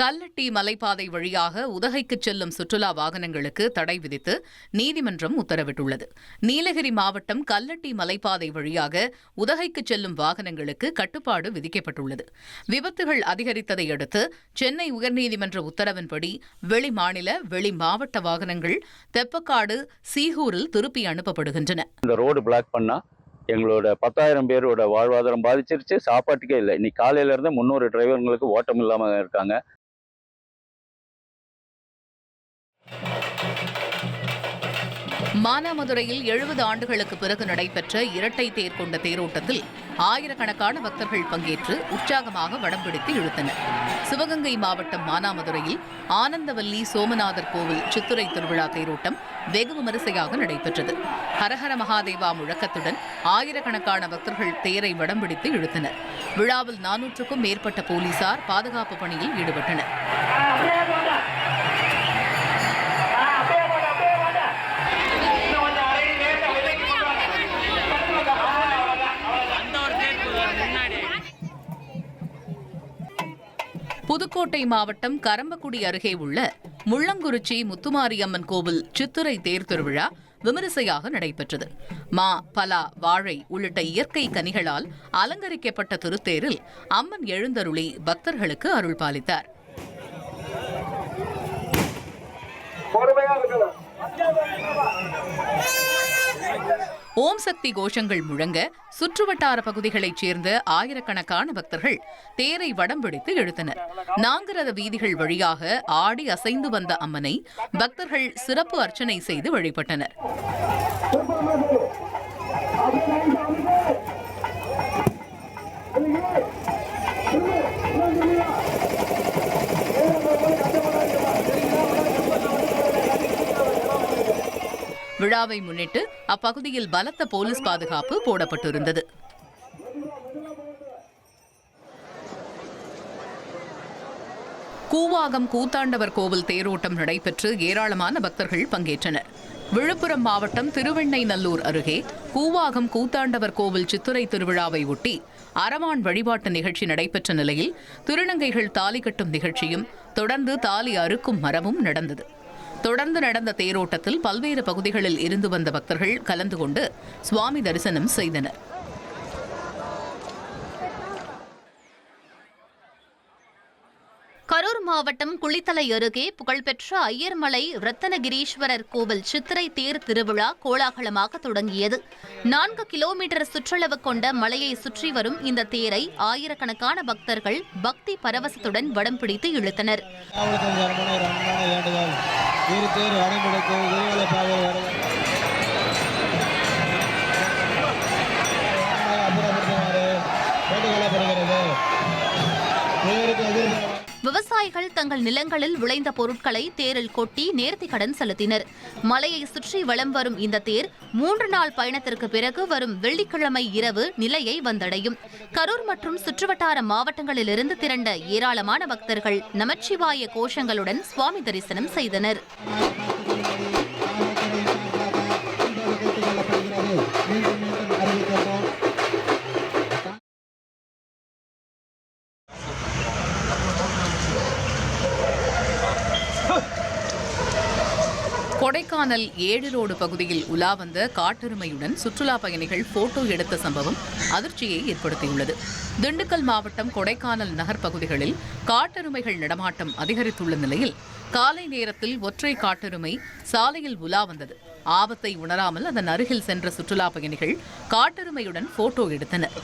கல்லட்டி மலைப்பாதை வழியாக உதகைக்கு செல்லும் சுற்றுலா வாகனங்களுக்கு தடை விதித்து நீதிமன்றம் உத்தரவிட்டுள்ளது. நீலகிரி மாவட்டம் கல்லட்டி மலைப்பாதை வழியாக உதகைக்கு செல்லும் வாகனங்களுக்கு கட்டுப்பாடு விதிக்கப்பட்டுள்ளது. விபத்துகள் அதிகரித்ததை அடுத்து சென்னை உயர்நீதிமன்ற உத்தரவின்படி வெளி மாநில, வெளி மாவட்ட வாகனங்கள் தெப்பக்காடு, சீகூரில் திருப்பி அனுப்பப்படுகின்றன. இந்த ரோடு பிளாக் பண்ணா எங்களோட 10,000 பேரோட வாழ்வாதாரம் பாதிச்சிருச்சு. சாப்பாட்டுக்கே இல்லை. இன்னைக்கு காலையில இருந்து 300 டிரைவர்களுக்கு ஓட்டம் இல்லாம இருக்காங்க. மானாமதுரையில் 70 ஆண்டுகளுக்கு பிறகு நடைபெற்ற இரட்டை தேர் கொண்ட தேரோட்டத்தில் ஆயிரக்கணக்கான பக்தர்கள் பங்கேற்று உற்சாகமாக வடம் பிடித்து இழுத்தனர். சிவகங்கை மாவட்டம் மானாமதுரையில் ஆனந்தவல்லி சோமநாதர் கோவில் சித்திரை திருவிழா தேரோட்டம் வெகு விமரிசையாக நடைபெற்றது. ஹரஹர மகாதேவா முழக்கத்துடன் ஆயிரக்கணக்கான பக்தர்கள் தேரை வடம் பிடித்து இழுத்தனர். விழாவில் 400க்கும் மேற்பட்ட போலீசார் பாதுகாப்பு பணியில் ஈடுபட்டனர். புதுக்கோட்டை மாவட்டம் கரம்பக்குடி அருகே உள்ள முள்ளங்குறிச்சி முத்துமாரியம்மன் கோவில் சித்திரை தேர் திருவிழா விமரிசையாக நடைபெற்றது. மா, பலா, வாழை உள்ளிட்ட இயற்கை கனிகளால் அலங்கரிக்கப்பட்ட திருத்தேரில் அம்மன் எழுந்தருளி பக்தர்களுக்கு அருள் பாலித்தார். ஓம் சக்தி கோஷங்கள் முழங்க சுற்றுவட்டார பகுதிகளைச் சேர்ந்த ஆயிரக்கணக்கான பக்தர்கள் தேரை வடம் பிடித்து இழுத்தனர். நான்கரத வீதிகள் வழியாக ஆடி அசைந்து வந்த அம்மனை பக்தர்கள் சிறப்பு அர்ச்சனை செய்து வழிபட்டனர். விழாவை முன்னிட்டு அப்பகுதியில் பலத்த போலீஸ் பாதுகாப்பு போடப்பட்டிருந்தது. கூவாகம் கூத்தாண்டவர் கோவில் தேரோட்டம் நடைபெற்று ஏராளமான பக்தர்கள் பங்கேற்றனர். விழுப்புரம் மாவட்டம் திருவெண்ணைநல்லூர் அருகே கூவாகம் கூத்தாண்டவர் கோவில் சித்திரை திருவிழாவை ஒட்டி அரவான் வழிபாட்டு நிகழ்ச்சி நடைபெற்ற நிலையில் திருநங்கைகள் தாலி கட்டும் நிகழ்ச்சியும் தொடர்ந்து தாலி அறுக்கும் மரமும் நடந்தது. தொடர்ந்து நடந்த தேரோட்டத்தில் பல்வேறு பகுதிகளில் இருந்து வந்த பக்தர்கள் கலந்து கொண்டு சுவாமி தரிசனம் செய்தனர். கரூர் மாவட்டம் குளித்தலை அருகே புகழ்பெற்ற ஐயர்மலை ரத்தனகிரீஸ்வரர் கோவில் சித்திரை தேர் திருவிழா கோலாகலமாக தொடங்கியது. 4 கிலோமீட்டர் சுற்றளவு கொண்ட மலையை சுற்றி வரும் இந்த தேரை ஆயிரக்கணக்கான பக்தர்கள் பக்தி பரவசத்துடன் வடம் பிடித்து இழுத்தனர். விவசாயிகள் தங்கள் நிலங்களில் விளைந்த பொருட்களை தேரில் கொட்டி நேர்த்தி கடன் செலுத்தினர். மலையை சுற்றி வலம் வரும் இந்த தேர் 3 நாள் பயணத்திற்கு பிறகு வரும் வெள்ளிக்கிழமை இரவு நிலையை வந்தடையும். கரூர் மற்றும் சுற்றுவட்டார மாவட்டங்களிலிருந்து திரண்ட ஏராளமான பக்தர்கள் நமச்சிவாய கோஷங்களுடன் சுவாமி தரிசனம் செய்தனர். கொடைக்கானல் 7 ரோடு பகுதியில் உலா வந்த காட்டெருமையுடன் சுற்றுலா பயணிகள் போட்டோ எடுத்த சம்பவம் அதிர்ச்சியை ஏற்படுத்தியுள்ளது. திண்டுக்கல் மாவட்டம் கொடைக்கானல் நகர் பகுதிகளில் காட்டெருமைகள் நடமாட்டம் அதிகரித்துள்ள நிலையில் காலை நேரத்தில் ஒற்றை காட்டெருமை சாலையில் உலா வந்தது. ஆபத்தை உணராமல் அதன் அருகில் சென்ற சுற்றுலா பயணிகள் காட்டெருமையுடன் போட்டோ எடுத்தனர்.